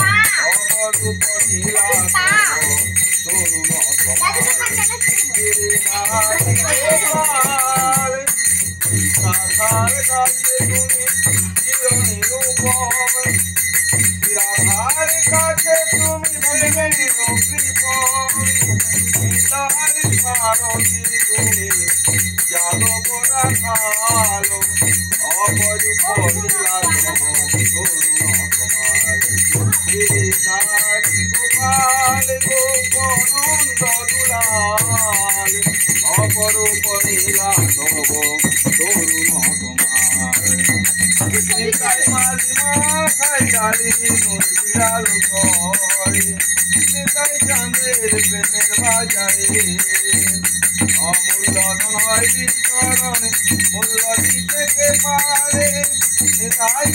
অপরূপ নীলা তরুণ রাধার কাছে তুমি চিরনিরূপম রাধার কাছে তুমি নিরূপম গীতার সারথি তুমি যাদব রাখালো অপরূপ লীলা তরুণ কুমার গিরিধারী গোপাল গোপনন্দ দুলাল অপরূপ লীলা তব তরুণ কুমার নিতাই মালি মাথায় ডালি নুর বিড়াল করে নিতাই চাঁদের প্রেমের বাজারে অমূল্য ধন হয় বিতরণ মূল্য দিতে কে পারে নিতাই